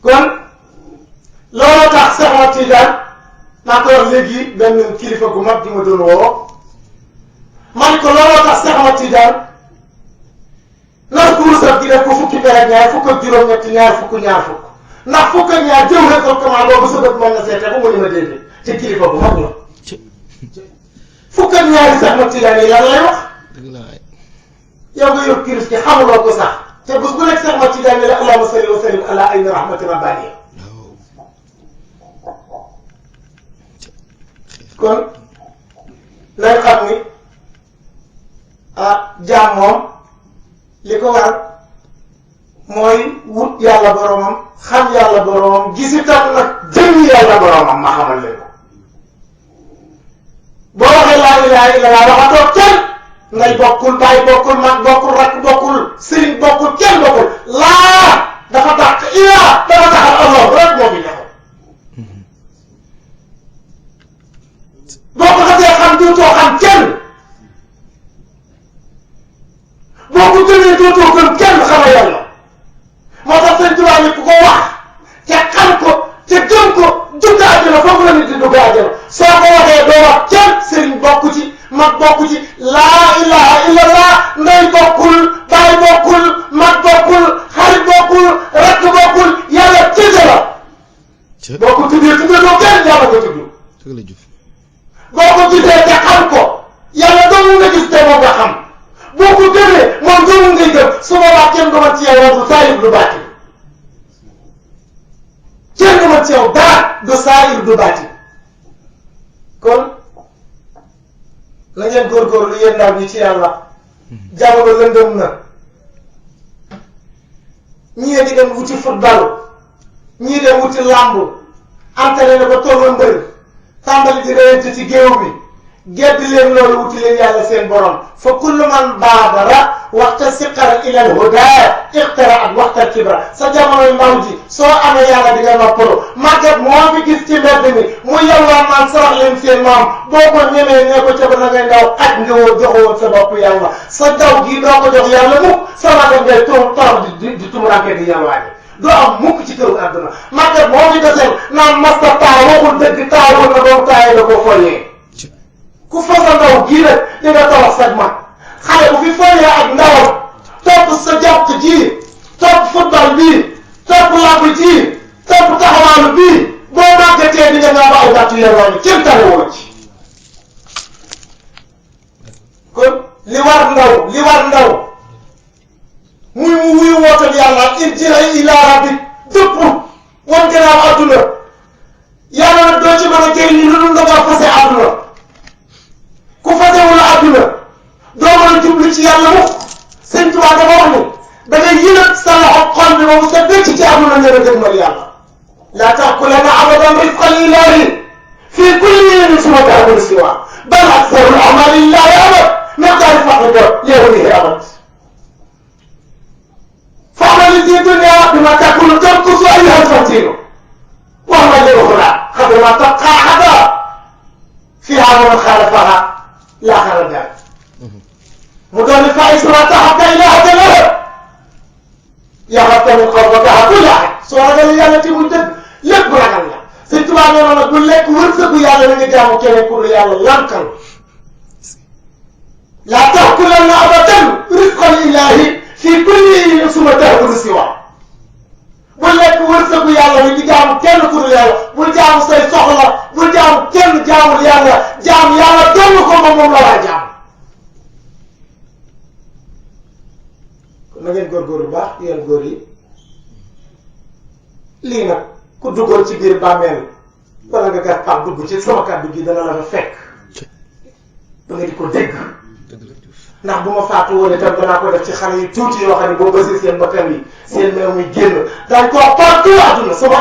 kon looloo tax Cheikh Ahmad Tidiane naa ko wax léegi benn kilifa gu mag gi ma doon woo man ko looloo tax Cheikh Ahmad Tidiane ndax kursam gi def ko fukki ak ñaar fukk ak juróom-ñett ñaar fukk ndax fukk ak ñaar jëw rek ko comment boobu sa bët mën na seete bu mu ni ma déedéet te kilifa bu mag la fukk ak ñaari Cheikh Ahmad Tidiane yi lan lay wax yow nga yor kiris gi xamuloo ko sax te bés bu nekk Cheikh Ahmad Tidiane la allahumma salli wa sallim ala ayni rahmati rabbani kon nañ xam ni jaam moom li ko war mooy wut yàlla boromam xam yàlla boromam gis itam nag jëmmi yàlla boromam ma xamal leen ko boo waxee laa ilaha illallah waxatoo kenn ngay bokkul baay bokkul mag bokkul rakk bokkul sëriñ bokkul kenn bokkul laa dafa dàq ilaa dafa taxal Allah rek moo fi nekkoon boo ko xasee xam dootoo xam kenn boo ko gënee dootoo gën kenn xama yàlla moo tax sëñ Tuubaa ni ku ko wax te xam ko te gëm ko dugg àjjana foofu la nit di dugg àjjana soo ko waxee doo wax kenn sëriñ bokku ci mag bokku ci laa ilaha illallah ndey bokkul baay bokkul mag bokkul xarit bokkul rakk bokkul yàlla kese la boo ko tuddee doo kenn yàlla ko tudd boo ko gisee te xam ko yàlla doomu nga gis te moom nga xam boo ko gëmee moom doomu ngay gëm su boobaa kenn du ma ci yow du saayir du baati kenn du ma ci yow dara du saayir du baati kon na ngeen góorgóorlu yéen ndaw ñi ci yàlla jamono lëndëm na ñii di dem wuti football ñii dem wuti làmb entraîné ba tollu mbër tàmbali di reyante ci géew bi gedd leen loolu wuti leen yàlla seen borom fa kullu man baadara waxta siqara ila al huda iqtara at waxta kibra sa jamonoy ndaw ji soo amee yàlla di nga noppalu màggat moo fi gis ci mbedd mi mu yàlla naan sarax leen seen maam boo ko ñemee nee ko ca ba na ngay ndaw aj nga woo joxowoon sa bopp yàlla sa daw gii doo ko jox yàlla mukk sa màggat ngay torox di tumuranke di yàlwaani doo am mukk ci këru àdduna màggat moo fi desel naan masta taa waxul dëgg taawul na doom taaye da koo foyee ku fasa ndaw gii rek di nga tawax sa mag xale bu fi foyee ak ndawam topp sa jàpp ji topp football bii topp lamb ji topp taxawaalu bii boo màggatee di nga ñaa ba ay dàttu yelwaani kenn tarewoo ci kon li war ndaw muy mu wuyu wootal yàlla irji'i ila rabbik dëpp wan gannaaw adduna yàlla nag doo ci mën a jëriñu lu dul nga fase adduna ku fasewul adduna doo mën a jublu ci yàlla mukk sëñ Tuubaa dafa wax ni da ngay yënat sa loxo xol bi moom sa dëcc ci adduna ngeen a dëgmal yàlla laa ta'kulanna abadan rizqal ilaahi fii kulli yawmin summa ta'budu siwa bal aktharul a'maali lillahi abad miqdaari faqri yawmihi abad فاعمل في الدنيا بما تكون تنقص ايها الفتيل واعمل لاخرى قدر ما تبقى حدا فيها ومن خالفها لا خرج مدون فائز ما تحب الى له يغطى من قربتها كل احد سوره التي ولدت لك برك الله سنت ما انا نقول لك ورثك يا الله نجي جامو كده كل يا الله ينكر لا تاكلن ابدا رزق الاله fii kulli suma ta'budu siwa bul lekk wërsëgu yàlla ni di jaamu kenn ku dul yàlla bul jaamu say soxla bul jaamu kenn jaamul yàlla jaam yàlla doon ko moom la waa jaam kon na ngeen góorgóorlu baax yéen góor yi lii nag ku duggoon ci biir bàmmeel wala nga gas pax dugg ci sama kàddu gi dana la fa fekk da nga di ko dégg ndax bu ma faatu woon itam danaa ko def ci xale yu tuuti yoo xam ne boo bësee seen bakkan yi seen meew mi génn daañu ko wax partout àdduna sama